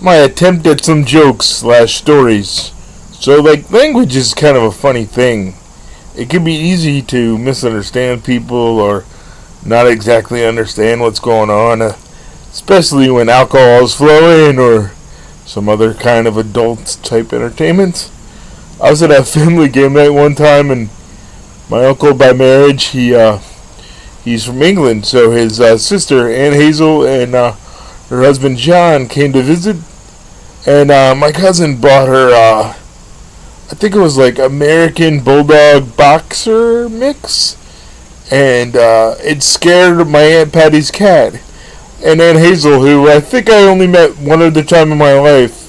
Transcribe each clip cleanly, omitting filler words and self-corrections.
my attempt at some jokes slash stories. So, like, language is kind of a funny thing. It can be easy to misunderstand people or not exactly understand what's going on, especially when alcohol is flowing or some other kind of adult type entertainment. I was at a family game night one time, and my uncle by marriage, he's from England, so his sister Aunt Hazel and her husband John came to visit, and my cousin brought her, I think it was like American Bulldog Boxer mix, and it scared my Aunt Patty's cat. And Aunt Hazel, who I think I only met one other time in my life,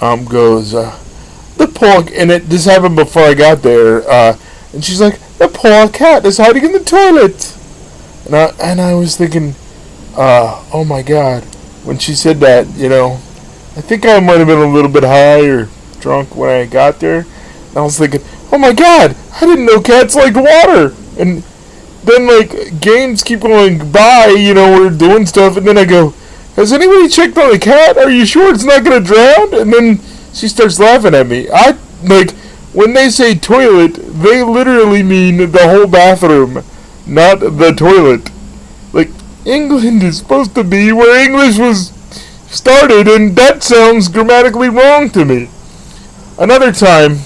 goes, the poor, and this happened before I got there, and she's like, the poor cat is hiding in the toilet. And I was thinking, oh my God, when she said that, I think I might have been a little bit high or drunk when I got there. And I was thinking, oh my God, I didn't know cats liked water. And then, like, games keep going by, we're doing stuff, and then I go, has anybody checked on the cat? Are you sure it's not going to drown? And then she starts laughing at me. When they say toilet, they literally mean the whole bathroom, not the toilet. Like, England is supposed to be where English was started, and that sounds grammatically wrong to me. Another time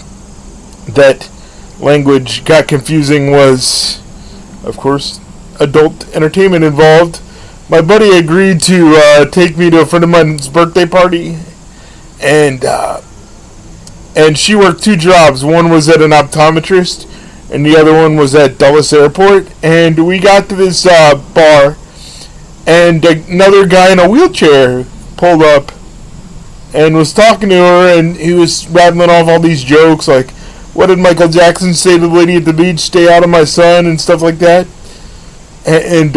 that language got confusing was, of course, adult entertainment involved. My buddy agreed to take me to a friend of mine's birthday party, and she worked two jobs. One was at an optometrist, and the other one was at Dulles Airport. And we got to this bar, and another guy in a wheelchair pulled up and was talking to her, and he was rattling off all these jokes, like, what did Michael Jackson say to the lady at the beach? Stay out of my son, and stuff like that. And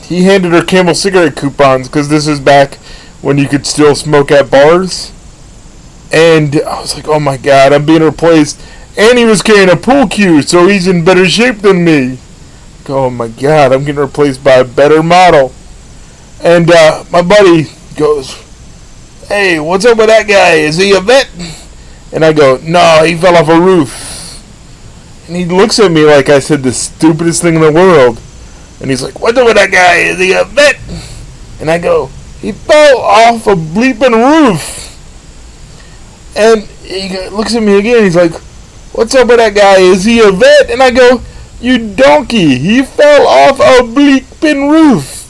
he handed her Camel cigarette coupons, because this is back when you could still smoke at bars. And I was like, oh my God, I'm being replaced. And he was carrying a pool cue, so he's in better shape than me. Oh my God, I'm getting replaced by a better model. And my buddy goes, hey, what's up with that guy? Is he a vet? And I go, no, he fell off a roof. And he looks at me like I said the stupidest thing in the world. And he's like, what's up with that guy? Is he a vet? And I go, he fell off a bleeping roof. And he looks at me again. He's like, what's up with that guy? Is he a vet? And I go, you donkey. He fell off a bleeping roof.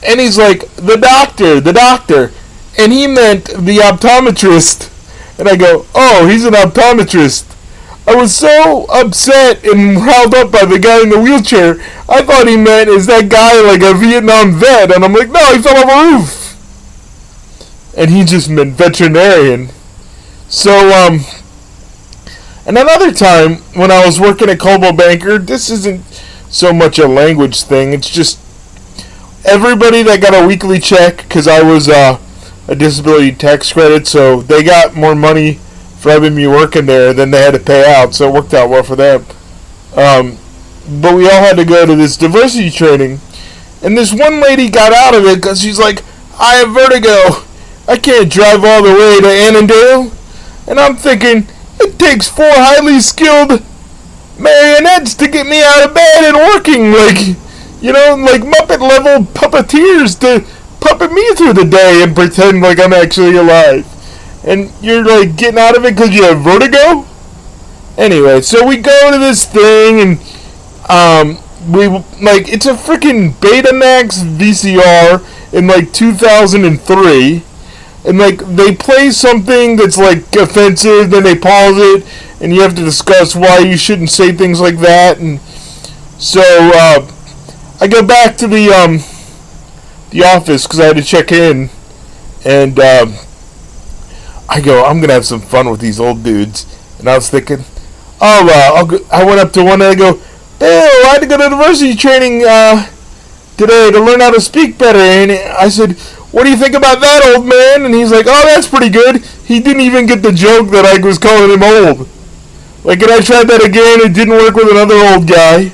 And he's like, the doctor. And he meant the optometrist. And I go, oh, he's an optometrist. I was so upset and riled up by the guy in the wheelchair. I thought he meant, is that guy like a Vietnam vet? And I'm like, no, he fell off a roof. And he just meant veterinarian. So, and another time, when I was working at Coldwell Banker, this isn't so much a language thing. It's just everybody that got a weekly check, because I was a disability tax credit, so they got more money for having me working there than they had to pay out, so it worked out well for them. But we all had to go to this diversity training, and this one lady got out of it because she's like, I have vertigo. I can't drive all the way to Annandale. And I'm thinking, it takes 4 highly skilled marionettes to get me out of bed and working, like Muppet level puppeteers to puppet me through the day and pretend like I'm actually alive. And you're like getting out of it because you have vertigo? Anyway, so we go to this thing, and it's a freaking Betamax VCR in like 2003. And like they play something that's like offensive, then they pause it, and you have to discuss why you shouldn't say things like that. And so I go back to the office because I had to check in, and I go, I'm gonna have some fun with these old dudes. And I was thinking, I went up to one and I go, Bill, I had to go to diversity training today to learn how to speak better. And I said, what do you think about that, old man? And he's like, oh, that's pretty good. He didn't even get the joke that I was calling him old. Like, and I tried that again. It didn't work with another old guy.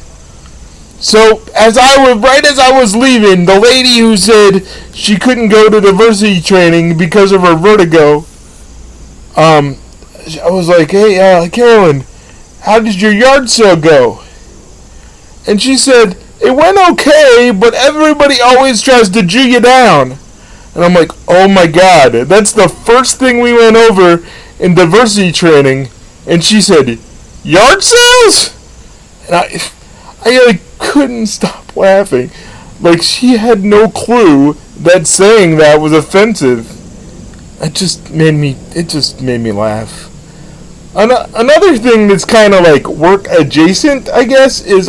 So right as I was leaving, the lady who said she couldn't go to diversity training because of her vertigo, I was like, "Hey, Carolyn, how did your yard sale go?" And she said, "It went okay, but everybody always tries to Jew you down." And I'm like, "Oh my God, that's the first thing we went over in diversity training." And she said, "Yard sales?" And I like couldn't stop laughing. Like she had no clue that saying that was offensive. It just made me laugh. Another thing that's kind of like work adjacent, I guess, is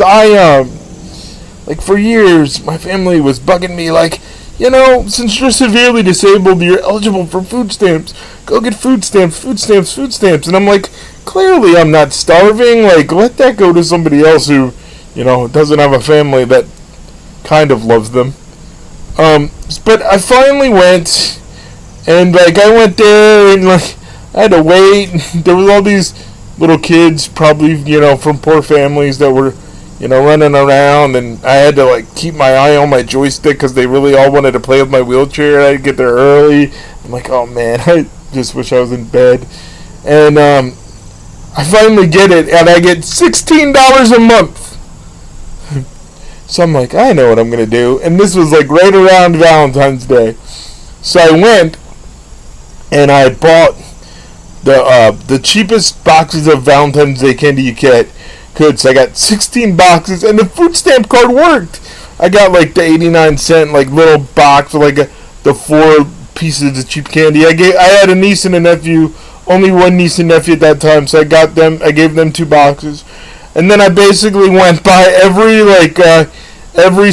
like for years my family was bugging me like, since you're severely disabled, you're eligible for food stamps. Go get food stamps. And I'm like, clearly I'm not starving. Like, let that go to somebody else who, doesn't have a family that kind of loves them. But I finally went, and like I went there, and like I had to wait. There was all these little kids, probably from poor families that were, running around, and I had to like keep my eye on my joystick because they really all wanted to play with my wheelchair. I had to get there early. I'm like, oh man, I just wish I was in bed. And I finally get it, and I get $16 a month. So I'm like, I know what I'm gonna do. And this was like right around Valentine's Day. So I went and I bought the cheapest boxes of Valentine's Day candy you could. So I got 16 boxes, and the food stamp card worked. I got like the 89-cent like little box with like the 4 pieces of cheap candy. I had a niece and a nephew, only one niece and nephew at that time, so I gave them 2 boxes. And then I basically went by every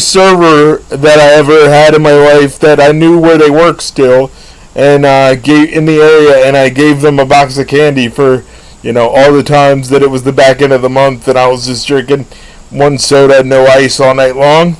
server that I ever had in my life that I knew where they worked still, and gave in the area, and I gave them a box of candy for all the times that it was the back end of the month, and I was just drinking one soda, no ice all night long.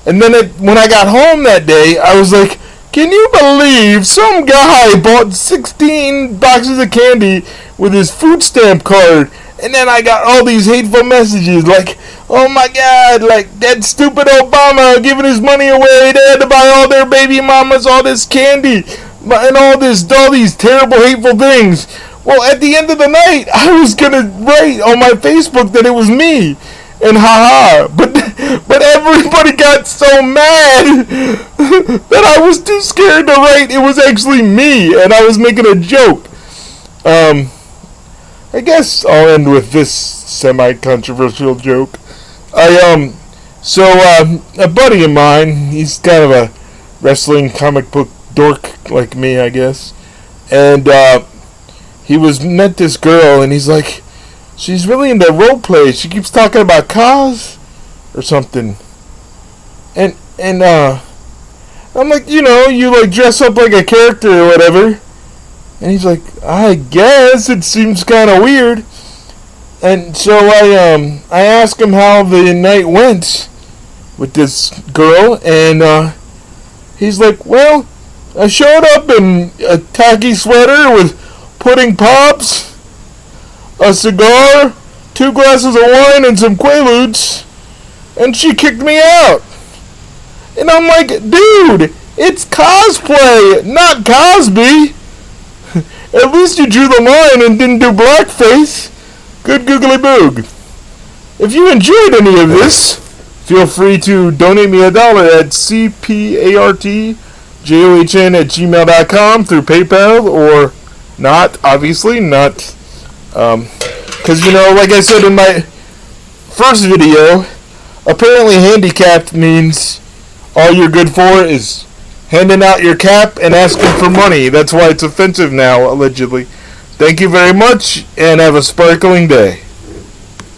And then when I got home that day, I was like, can you believe some guy bought 16 boxes of candy with his food stamp card? And then I got all these hateful messages like, oh my God, like that stupid Obama giving his money away. They had to buy all their baby mamas all this candy and all these terrible, hateful things. Well, at the end of the night, I was gonna write on my Facebook that it was me, and haha. But everybody got so mad that I was too scared to write it was actually me, and I was making a joke. I guess I'll end with this semi-controversial joke. A buddy of mine, he's kind of a wrestling comic book dork like me, I guess, and he met this girl, and he's like, she's really into role play. She keeps talking about cars or something, and I'm like, you like dress up like a character or whatever. And he's like, I guess it seems kind of weird. And so I asked him how the night went with this girl, and he's like, well, I showed up in a tacky sweater with pudding pops, a cigar, 2 glasses of wine, and some Quaaludes, and she kicked me out. And I'm like, dude, it's cosplay, not Cosby. At least you drew the line and didn't do blackface. Good googly boog. If you enjoyed any of this, feel free to donate me $1 at cpartjohn@gmail.com through PayPal, or not, obviously, not. Because, like I said in my first video, apparently handicapped means all you're good for is handing out your cap and asking for money. That's why it's offensive now, allegedly. Thank you very much, and have a sparkling day.